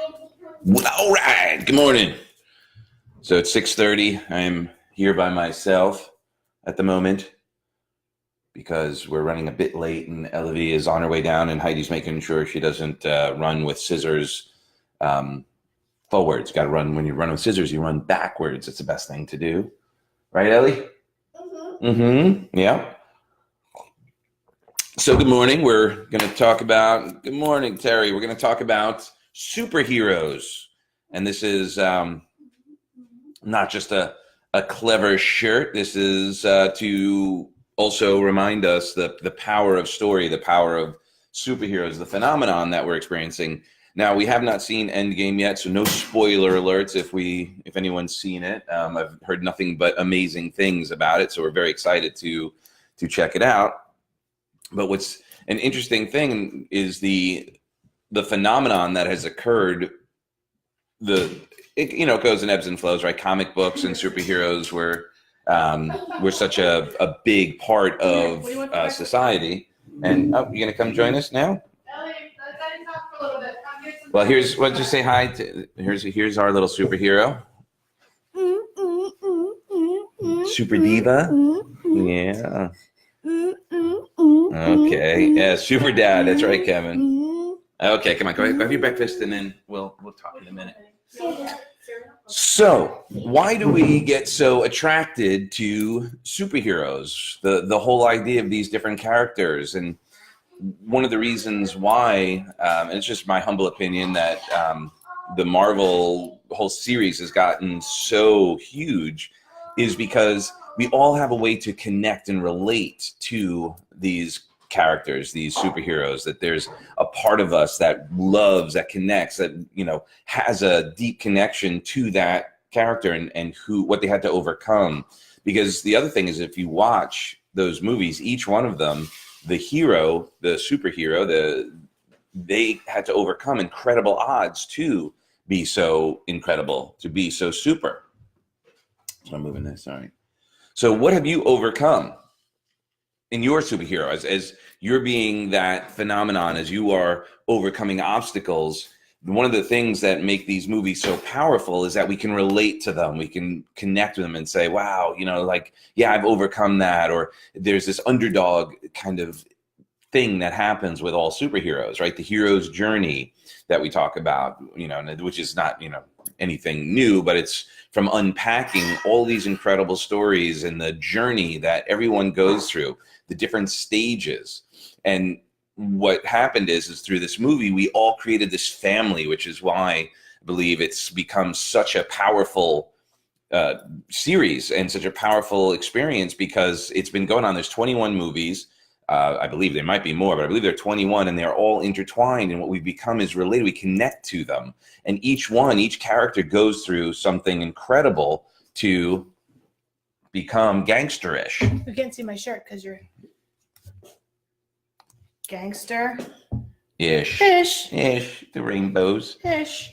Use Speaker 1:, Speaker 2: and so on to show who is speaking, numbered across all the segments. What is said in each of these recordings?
Speaker 1: All right. Good morning. So it's 6:30. I'm here by myself at the moment because we're running a bit late, and Elevie is on her way down, and Heidi's making sure she doesn't run with scissors forwards. Got to run when you run with scissors. You run backwards. It's the best thing to do, right, Ellie? Yeah. So good morning. We're going to talk about. Good morning, Terry. We're going to talk about superheroes, and this is not just a clever shirt. This is to also remind us the power of story, the power of superheroes, the phenomenon that we're experiencing. Now, we have not seen Endgame yet, so no spoiler alerts if anyone's seen it. I've heard nothing but amazing things about it, so we're very excited to check it out. But what's an interesting thing is the phenomenon that has occurred. It goes in ebbs and flows, right? Comic books and superheroes were such a big part of society. And you're gonna come join us now? Well, what'd you say hi to? Here's our little superhero. Super diva. Yeah. Okay. Yeah, super dad. That's right, Kevin. Okay, come on, go ahead, have your breakfast, and then we'll talk in a minute. So, why do we get so attracted to superheroes? The whole idea of these different characters, and one of the reasons why, and it's just my humble opinion, that the Marvel whole series has gotten so huge, is because we all have a way to connect and relate to these characters, these superheroes, that there's a part of us that loves, that connects, that has a deep connection to that character and what they had to overcome. Because the other thing is, if you watch those movies, each one of them, the hero, the superhero, they had to overcome incredible odds to be so incredible, to be so super. So I'm moving this, sorry. So what have you overcome in your superhero, as you're being that phenomenon, as you are overcoming obstacles? One of the things that make these movies so powerful is that we can relate to them. We can connect with them and say, wow, I've overcome that. Or there's this underdog kind of thing that happens with all superheroes, right? The hero's journey that we talk about, which is not, anything new, but it's from unpacking all these incredible stories and the journey that everyone goes through, the different stages. And what happened is through this movie, we all created this family, which is why I believe it's become such a powerful series and such a powerful experience, because it's been going on. There's 21 movies. I believe there might be more, but I believe there are 21, and they're all intertwined. And what we've become is related. We connect to them. And each character goes through something incredible to become gangsterish.
Speaker 2: You can't see my shirt because you're gangster.
Speaker 1: Ish. The rainbows.
Speaker 2: Ish.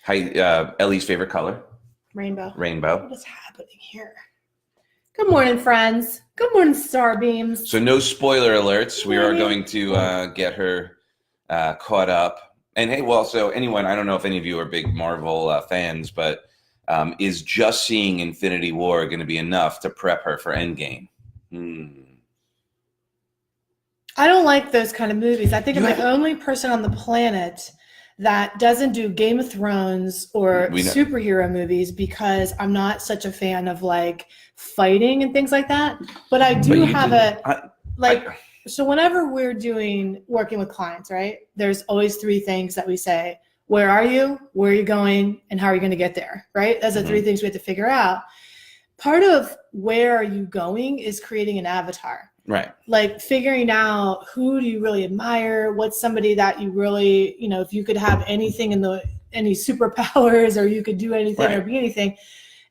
Speaker 1: Hi, Ellie's favorite color.
Speaker 2: Rainbow.
Speaker 1: Rainbow.
Speaker 2: What is happening here? Good morning, friends. Good morning, Starbeams.
Speaker 1: So no spoiler alerts. We are going to get her caught up. And hey, well, so anyone, I don't know if any of you are big Marvel fans, but is just seeing Infinity War going to be enough to prep her for Endgame?
Speaker 2: I don't like those kind of movies. I think I'm the only person on the planet that doesn't do Game of Thrones or superhero movies, because I'm not such a fan of fighting and things like that. But I do have so whenever we're working with clients, right, there's always three things that we say: where are you, where are you going, and how are you going to get there, right? Those are three things we have to figure out. Part of where are you going is creating an avatar.
Speaker 1: Right.
Speaker 2: Like figuring out who do you really admire, what's somebody that you really, if you could have anything any superpowers, or you could do anything or be anything.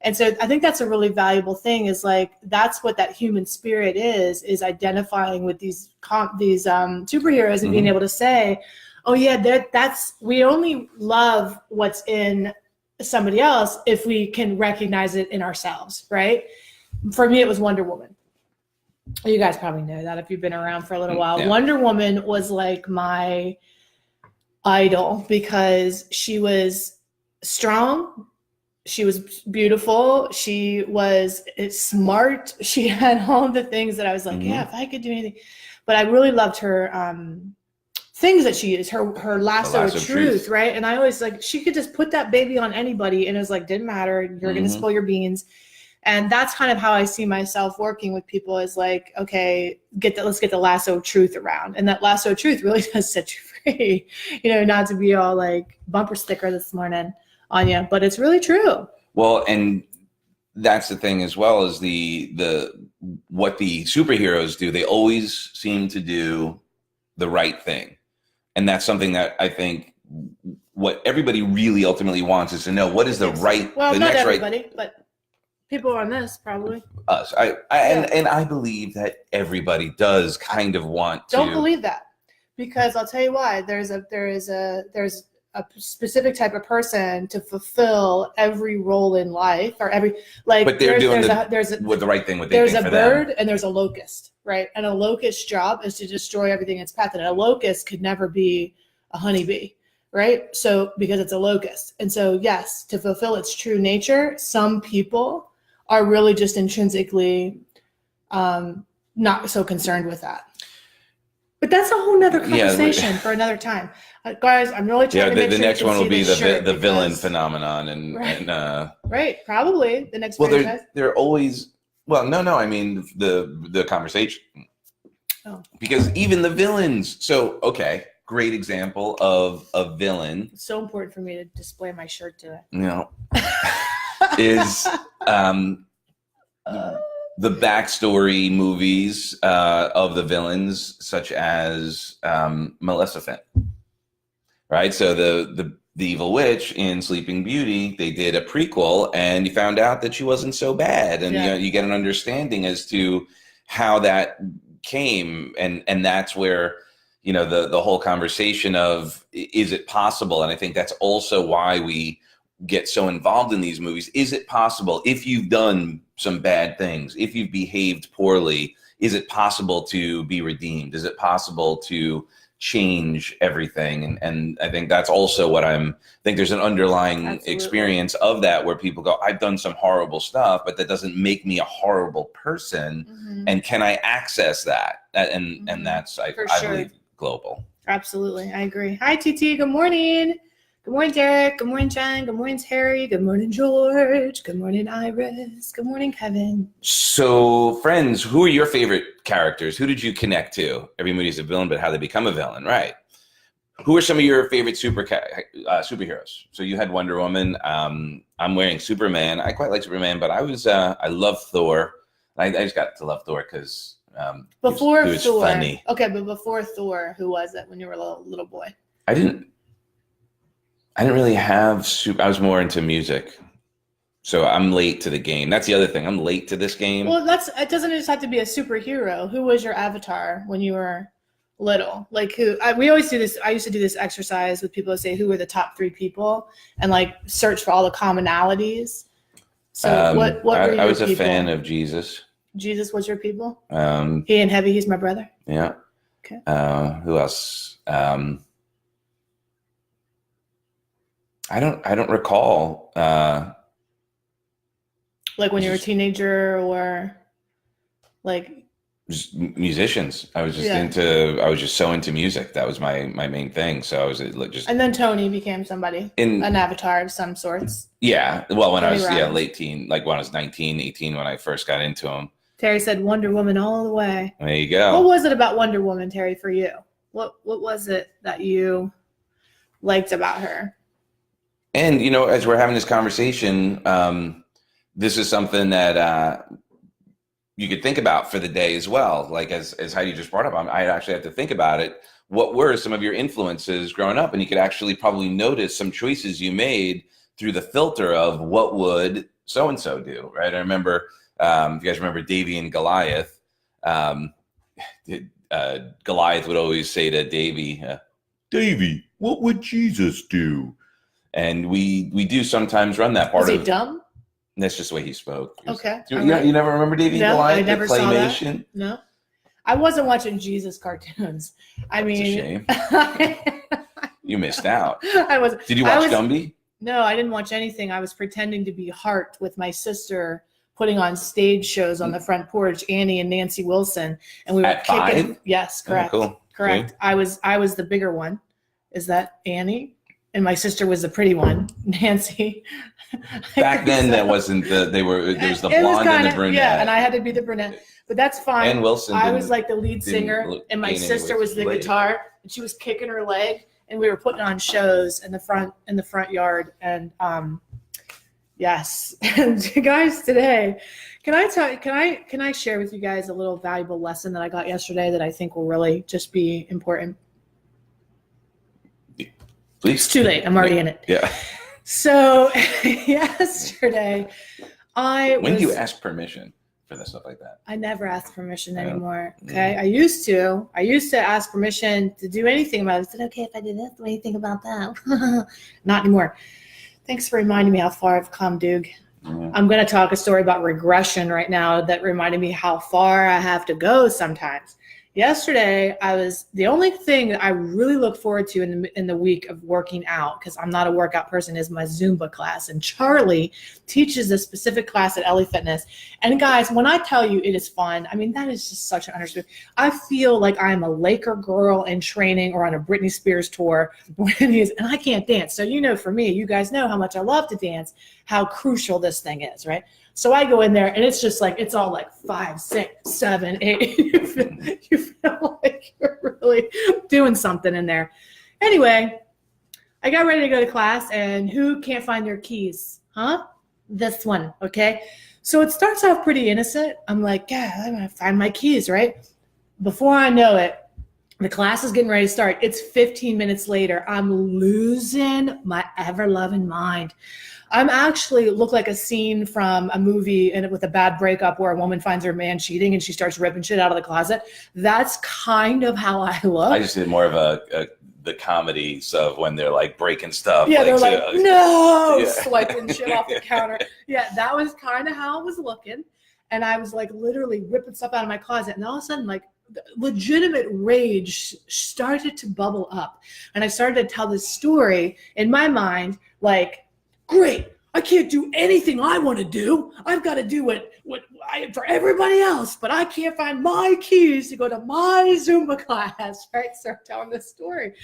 Speaker 2: And so I think that's a really valuable thing, is that's what that human spirit is identifying with these superheroes and being able to say, oh yeah, we only love what's in somebody else if we can recognize it in ourselves, right? For me, it was Wonder Woman. You guys probably know that if you've been around for a little while.
Speaker 1: Yeah.
Speaker 2: Wonder Woman was like my idol because she was strong. She was beautiful. She was smart. She had all the things that I was like, yeah, if I could do anything. But I really loved her things that she used, her lasso of truth, right? And I always like, she could just put that baby on anybody and it was like, didn't matter. You're going to spill your beans. And that's kind of how I see myself working with people is like, okay, let's get the lasso of truth around. And that lasso of truth really does set you free, not to be all like bumper sticker this morning on you, but it's really true.
Speaker 1: Well, and that's the thing as well as what the superheroes do. They always seem to do the right thing. And that's something that I think what everybody really ultimately wants is to know what is the right,
Speaker 2: well,
Speaker 1: the
Speaker 2: not
Speaker 1: next
Speaker 2: everybody,
Speaker 1: right.
Speaker 2: But people on this probably.
Speaker 1: Us. And I believe that everybody does kind of want to.
Speaker 2: Don't believe that. Because I'll tell you why. There's a specific type of person to fulfill every role in life or every
Speaker 1: but they're doing
Speaker 2: with
Speaker 1: the right thing. What they
Speaker 2: there's
Speaker 1: think
Speaker 2: a
Speaker 1: for
Speaker 2: bird
Speaker 1: them.
Speaker 2: and there's a locust, right? And a locust's job is to destroy everything in its path. And a locust could never be a honeybee, right? So because it's a locust. And so yes, to fulfill its true nature, some people are really just intrinsically not so concerned with that. But that's a whole nother conversation for another time. Guys, I'm really trying to make
Speaker 1: the
Speaker 2: sure
Speaker 1: next one will be the villain
Speaker 2: because,
Speaker 1: phenomenon and
Speaker 2: right, probably the next
Speaker 1: well they're always no I mean the conversation because even the villains, so okay, great example of a villain.
Speaker 2: It's so important for me to display my shirt today.
Speaker 1: Is the backstory movies of the villains, such as Maleficent, right? So the evil witch in Sleeping Beauty, they did a prequel, and you found out that she wasn't so bad, and you get an understanding as to how that came, and that's where the whole conversation of is it possible, and I think that's also why we get so involved in these movies. Is it possible, if you've done some bad things, if you've behaved poorly, is it possible to be redeemed? Is it possible to change everything? And I think that's also what I think there's an underlying experience of that where people go, I've done some horrible stuff, but that doesn't make me a horrible person. And can I access that? And that's, I believe, global.
Speaker 2: Absolutely. I agree. Hi, TT. Good morning. Good morning, Derek. Good morning, Jen. Good morning, Terry. Good morning, George. Good morning, Iris. Good morning, Kevin.
Speaker 1: So, friends, who are your favorite characters? Who did you connect to? Every movie is a villain, but how they become a villain, right? Who are some of your favorite superheroes? So you had Wonder Woman. I'm wearing Superman. I quite like Superman, but I love Thor. I just got to love Thor because he was funny.
Speaker 2: Okay, but before Thor, who was it when you were a little boy?
Speaker 1: I didn't really have I was more into music. So I'm late to the game. That's the other thing. I'm late to this game.
Speaker 2: Well, it doesn't just have to be a superhero. Who was your avatar when you were little? Like we always do this. I used to do this exercise with people to say who were the top 3 people and like search for all the commonalities. So what were your people?
Speaker 1: I was a fan of Jesus.
Speaker 2: Jesus was your people? He and Heavy, he's my brother.
Speaker 1: Yeah.
Speaker 2: Okay.
Speaker 1: Who else? I don't recall.
Speaker 2: Like when you were a teenager or like
Speaker 1: just musicians. I was just so into music. That was my main thing. So I was just.
Speaker 2: And then Tony became somebody, an avatar of some sorts.
Speaker 1: Yeah. Well, when I was late teen, like when I was 19, 18, when I first got into him.
Speaker 2: Terry said Wonder Woman all the way.
Speaker 1: There you go.
Speaker 2: What was it about Wonder Woman, Terry, for you? What was it that you liked about her?
Speaker 1: And, as we're having this conversation, this is something that you could think about for the day as well. Like as Heidi just brought up, I actually have to think about it. What were some of your influences growing up? And you could actually probably notice some choices you made through the filter of what would so-and-so do, right? I remember, if you guys remember Davy and Goliath, Goliath would always say to Davy, Davy, what would Jesus do? And we do sometimes run that part of.
Speaker 2: Was he dumb?
Speaker 1: That's just the way he spoke.
Speaker 2: Okay.
Speaker 1: You never remember Davy and Goliath?
Speaker 2: I never saw that. No. I wasn't watching Jesus cartoons.
Speaker 1: That's a shame. You missed out.
Speaker 2: I was.
Speaker 1: Did you watch Gumby?
Speaker 2: No, I didn't watch anything. I was pretending to be Hart with my sister, putting on stage shows on the front porch, Annie and Nancy Wilson, and we were
Speaker 1: At
Speaker 2: kicking.
Speaker 1: 5?
Speaker 2: Yes, correct.
Speaker 1: Yeah, cool.
Speaker 2: Correct.
Speaker 1: Okay.
Speaker 2: I was the bigger one. Is that Annie? And my sister was the pretty one, Nancy.
Speaker 1: Back then, that wasn't the. There was the blonde and the brunette.
Speaker 2: Yeah, and I had to be the brunette, but that's fine.
Speaker 1: And Wilson.
Speaker 2: I was like the lead singer, and my sister was the guitar, and she was kicking her leg, and we were putting on shows in the front yard, and yes. And guys, today, can I share with you guys a little valuable lesson that I got yesterday that I think will really just be important?
Speaker 1: Please.
Speaker 2: It's too late. I'm already in it.
Speaker 1: Yeah.
Speaker 2: So yesterday,
Speaker 1: When do you ask permission for stuff like that?
Speaker 2: I never ask permission anymore. Okay. I used to ask permission to do anything about it. I said, okay, if I do this, what do you think about that? Not anymore. Thanks for reminding me how far I've come, Doug. Yeah. I'm going to talk a story about regression right now that reminded me how far I have to go sometimes. Yesterday, the only thing that I really look forward to in the week of working out, because I'm not a workout person, is my Zumba class. And Charlie teaches a specific class at LA Fitness. And guys, when I tell you it is fun, I mean, that is just such an understood. I feel like I'm a Laker girl in training or on a Britney Spears tour, and I can't dance. So, for me, you guys know how much I love to dance, how crucial this thing is, right? So I go in there and it's just like, it's all like 5, 6, 7, 8. You feel like you're really doing something in there. Anyway, I got ready to go to class, and who can't find their keys? Huh? This one, okay? So it starts off pretty innocent. I'm like, yeah, I'm going to find my keys, right? Before I know it, the class is getting ready to start. It's 15 minutes later. I'm losing my ever-loving mind. I'm actually look like a scene from a movie with a bad breakup where a woman finds her man cheating and she starts ripping shit out of the closet. That's kind of how I look.
Speaker 1: I just did more of the comedies of when they're like breaking stuff.
Speaker 2: Yeah, they're like, no,
Speaker 1: yeah.
Speaker 2: swiping shit off the counter. Yeah, that was kind of how I was looking. And I was like literally ripping stuff out of my closet. And all of a sudden, like, legitimate rage started to bubble up. And I started to tell this story in my mind, like, great, I can't do anything I want to do. I've got to do what for everybody else, but I can't find my keys to go to my Zumba class, right? Start telling this story.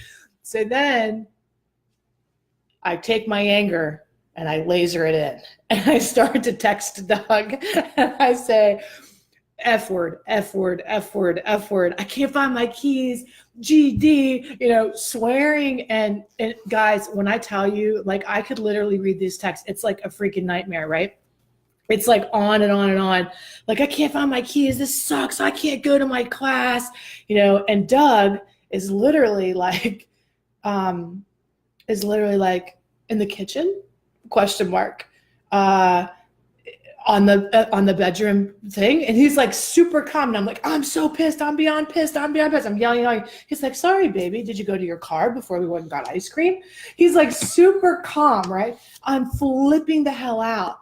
Speaker 2: So then I take my anger and I laser it in. And I start to text Doug and I say, F word, F word, F word, F word. I can't find my keys, GD, swearing. And guys, when I tell you, like, I could literally read these texts. It's like a freaking nightmare, right? It's like on and on and on. Like, I can't find my keys. This sucks. I can't go to my class, and Doug is literally like in the kitchen, ? On the bedroom thing, and he's like super calm, and I'm like, I'm so pissed, I'm beyond pissed, I'm yelling. He's like, sorry baby, did you go to your car before we went and got ice cream? He's like super calm, right? I'm flipping the hell out.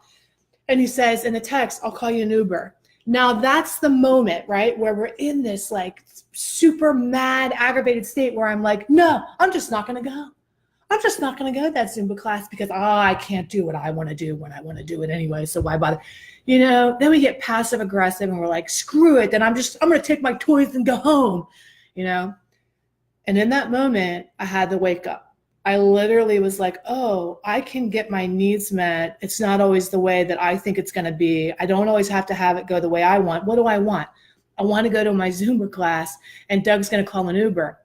Speaker 2: And he says in the text, I'll call you an Uber. Now that's the moment, right, where we're in this like super mad, aggravated state where I'm like, no, I'm just not gonna go. I'm just not going to go to that Zumba class because I can't do what I want to do when I want to do it anyway. So why bother? Then we get passive aggressive and we're like, screw it. Then I'm going to take my toys and go home, And in that moment, I had to wake up. I literally was like, oh, I can get my needs met. It's not always the way that I think it's going to be. I don't always have to have it go the way I want. What do I want? I want to go to my Zumba class, and Doug's going to call an Uber.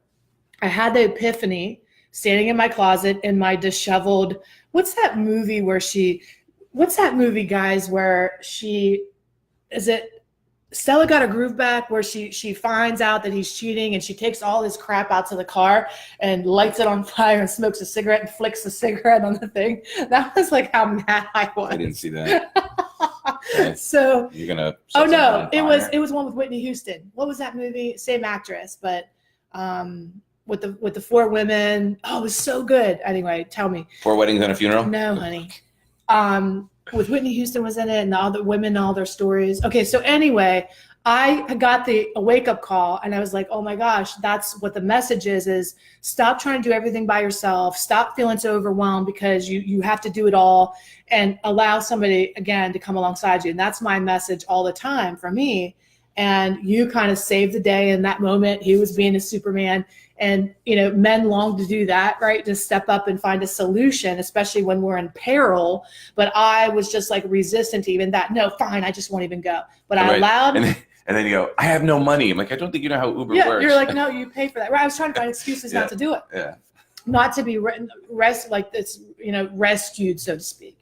Speaker 2: I had the epiphany standing in my closet in my disheveled, what's that movie, guys, where Stella Got a Groove Back, where she finds out that he's cheating and she takes all his crap out to the car and lights it on fire and smokes a cigarette and flicks the cigarette on the thing. That was like how mad I was.
Speaker 1: I didn't see that.
Speaker 2: Okay. So
Speaker 1: you're gonna.
Speaker 2: Oh no, it was one with Whitney Houston. What was that movie? Same actress, but with the 4 women. Oh, it was so good. Anyway, tell me.
Speaker 1: 4 Weddings and a Funeral?
Speaker 2: No, honey. With Whitney Houston was in it, and all the women, all their stories. Okay, so anyway, I got a wake-up call, and I was like, oh my gosh, that's what the message is stop trying to do everything by yourself. Stop feeling so overwhelmed because you have to do it all, and allow somebody, again, to come alongside you. And that's my message all the time for me. And you kind of saved the day in that moment. He was being a Superman. And, men long to do that, right? To step up and find a solution, especially when we're in peril. But I was just like resistant to even that. No, fine, I just won't even go. But I allowed.
Speaker 1: And then you go, I have no money. I'm like, I don't think you know how Uber works.
Speaker 2: Yeah, you're like, no, you pay for that. Right? I was trying to find excuses not to do it.
Speaker 1: Yeah.
Speaker 2: Not to be rescued, so to speak.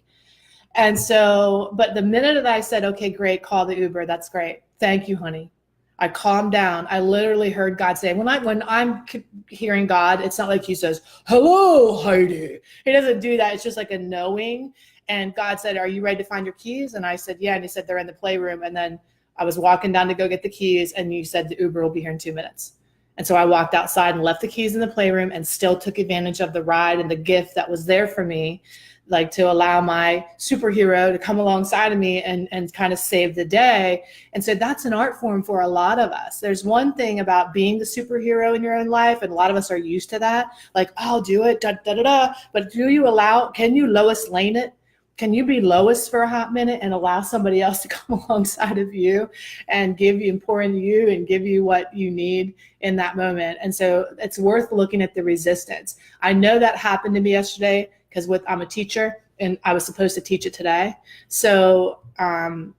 Speaker 2: And so, but the minute that I said, okay, great, call the Uber, that's great. Thank you, honey. I calmed down. I literally heard God say, when I'm hearing God, it's not like he says, hello, Heidi. He doesn't do that. It's just like a knowing. And God said, are you ready to find your keys? And I said, yeah. And he said, they're in the playroom. And then I was walking down to go get the keys. And you said the Uber will be here in 2 minutes. And so I walked outside and left the keys in the playroom and still took advantage of the ride and the gift that was there for me, like to allow my superhero to come alongside of me and kind of save the day. And so that's an art form for a lot of us. There's one thing about being the superhero in your own life, and a lot of us are used to that. Like, I'll do it, da, da, da, da. But can you Lois Lane it? Can you be Lois for a hot minute and allow somebody else to come alongside of you and give you and pour into you and give you what you need in that moment? And so it's worth looking at the resistance. I know that happened to me yesterday because I'm a teacher and I was supposed to teach it today. So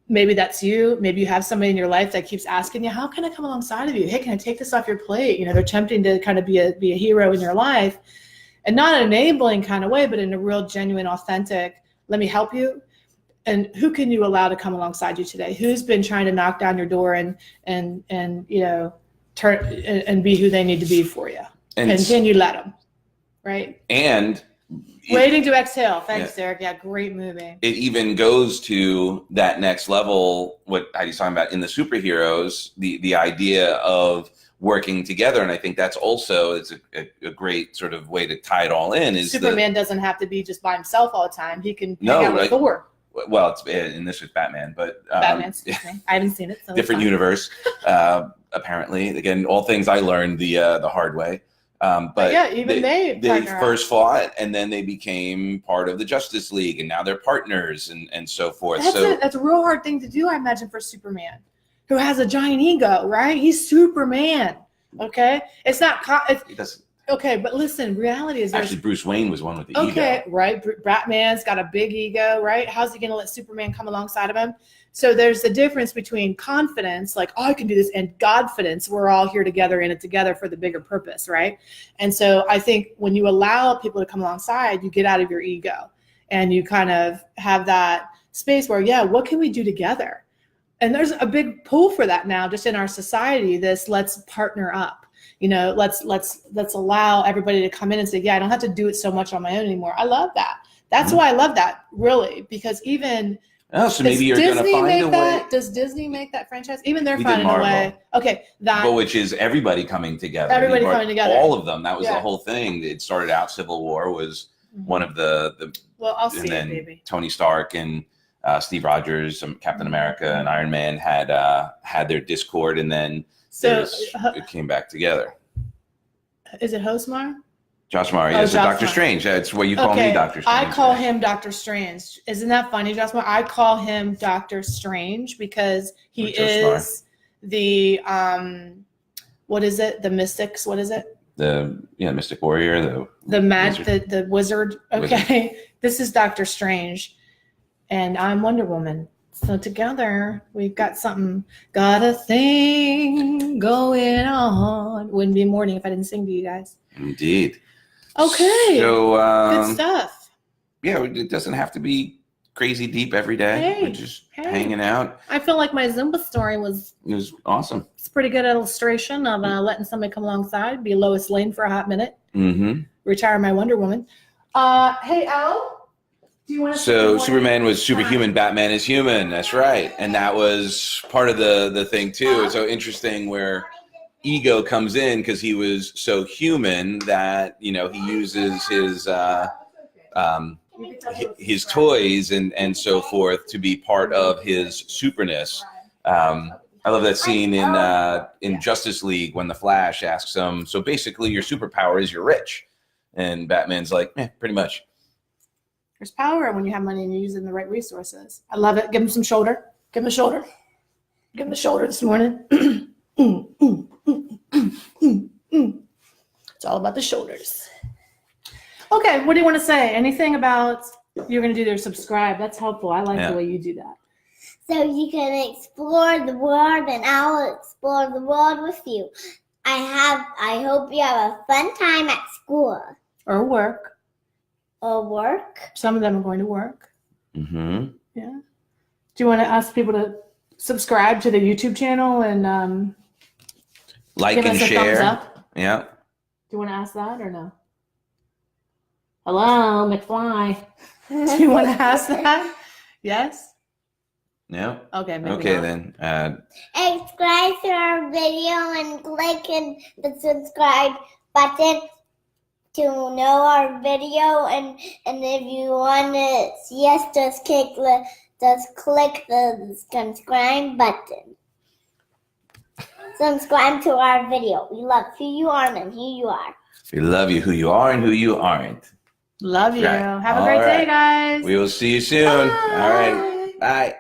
Speaker 2: maybe that's you. Maybe you have somebody in your life that keeps asking you, how can I come alongside of you? Hey, can I take this off your plate? They're attempting to kind of be a hero in your life, and not an enabling kind of way, but in a real, genuine, authentic, let me help you. And who can you allow to come alongside you today? Who's been trying to knock down your door and turn and be who they need to be for you? And can you let them? Right.
Speaker 1: And
Speaker 2: waiting to exhale. Thanks, Derek. Yeah, great movie.
Speaker 1: It even goes to that next level. What Heidi's talking about in the superheroes, the idea of working together, and I think that's also a great sort of way to tie it all in. Is
Speaker 2: Superman doesn't have to be just by himself all the time. He can hang out with Thor.
Speaker 1: Well, in this is Batman, but
Speaker 2: Batman. Excuse me. I haven't seen it. So
Speaker 1: different universe, apparently. Again, all things I learned the hard way. But
Speaker 2: yeah, even they
Speaker 1: first fought, and then they became part of the Justice League, and now they're partners, and so forth.
Speaker 2: That's a real hard thing to do, I imagine, for Superman, who has a giant ego, right? He's Superman. Okay, it's not.
Speaker 1: He doesn't.
Speaker 2: Okay, but listen, reality is
Speaker 1: actually Bruce Wayne was one with the ego.
Speaker 2: Okay, right. Batman's got a big ego, right? How's he going to let Superman come alongside of him? So there's a difference between confidence, like, oh, I can do this, and Godfidence. We're all here together in it together for the bigger purpose, right? And so I think when you allow people to come alongside, you get out of your ego and you kind of have that space where, yeah, what can we do together? And there's a big pull for that now, just in our society. Let's partner up. Let's allow everybody to come in and say, yeah, I don't have to do it so much on my own anymore. I love that. That's why I love that, really, because even.
Speaker 1: Oh, so maybe you're going to find a way.
Speaker 2: Does Disney make that franchise? Even they're finding a way. Okay,
Speaker 1: but which is everybody coming together.
Speaker 2: Everybody coming together.
Speaker 1: All of them. That was the whole thing. It started out. Civil War was one of the.
Speaker 2: Well, I'll see
Speaker 1: and then
Speaker 2: it, maybe.
Speaker 1: Tony Stark and Steve Rogers, Captain America, and Iron Man had their discord, and then it came back together.
Speaker 2: Is it Hosmar?
Speaker 1: Josh Murray, yes, Doctor Strange. That's what you call me, Doctor Strange.
Speaker 2: I call him Doctor Strange. Isn't that funny, Josh Murray? I call him Doctor Strange because he is the what is it? The mystics. What is it?
Speaker 1: The mystic warrior.
Speaker 2: The wizard. Okay, wizard. This is Doctor Strange, and I'm Wonder Woman. So together we've got a thing going on. Wouldn't be morning if I didn't sing to you guys.
Speaker 1: Indeed.
Speaker 2: Okay.
Speaker 1: So
Speaker 2: good stuff.
Speaker 1: Yeah, it doesn't have to be crazy deep every day. We're just hanging out.
Speaker 2: I feel like my Zumba story was
Speaker 1: awesome.
Speaker 2: It's a pretty good illustration of letting somebody come alongside, be Lois Lane for a hot minute, retire my Wonder Woman. Hey, Al, do you want to?
Speaker 1: So Superman was superhuman. Batman is human. That's right, and that was part of the thing too. It's so interesting where ego comes in because he was so human that he uses his toys and so forth to be part of his superness. I love that scene in
Speaker 2: Yeah.
Speaker 1: Justice League when the Flash asks him, so basically your superpower is you're rich. And Batman's like, pretty much.
Speaker 2: There's power when you have money and you're using the right resources. I love it. Give him some shoulder. Give him a shoulder. Give him a shoulder this morning. It's all about the shoulders. Okay, what do you want to say? Anything about you're going to do their subscribe? That's helpful. I like the way you do that.
Speaker 3: So you can explore the world, and I'll explore the world with you. I hope you have a fun time at school.
Speaker 2: Or work.
Speaker 3: Or work.
Speaker 2: Some of them are going to work.
Speaker 1: Mm-hmm.
Speaker 2: Yeah. Do you want to ask people to subscribe to the YouTube channel and
Speaker 1: Like
Speaker 2: give
Speaker 1: and
Speaker 2: us a
Speaker 1: share.
Speaker 2: thumbs up?
Speaker 1: Yeah.
Speaker 2: Do you want to ask that or no? Hello, McFly. Do you want to ask that? Yes?
Speaker 1: Yeah.
Speaker 2: Okay, maybe
Speaker 1: Okay,
Speaker 2: not.
Speaker 1: then.
Speaker 3: Subscribe to our video and click in the subscribe button to know our video. And if you want to see us, just click the subscribe button. Subscribe to our video. We love who you are and who you are.
Speaker 1: We love you, who you are and who you aren't.
Speaker 2: Love you.
Speaker 1: Right.
Speaker 2: Have a great day, guys.
Speaker 1: We will see you soon.
Speaker 2: Bye.
Speaker 1: All right. Bye.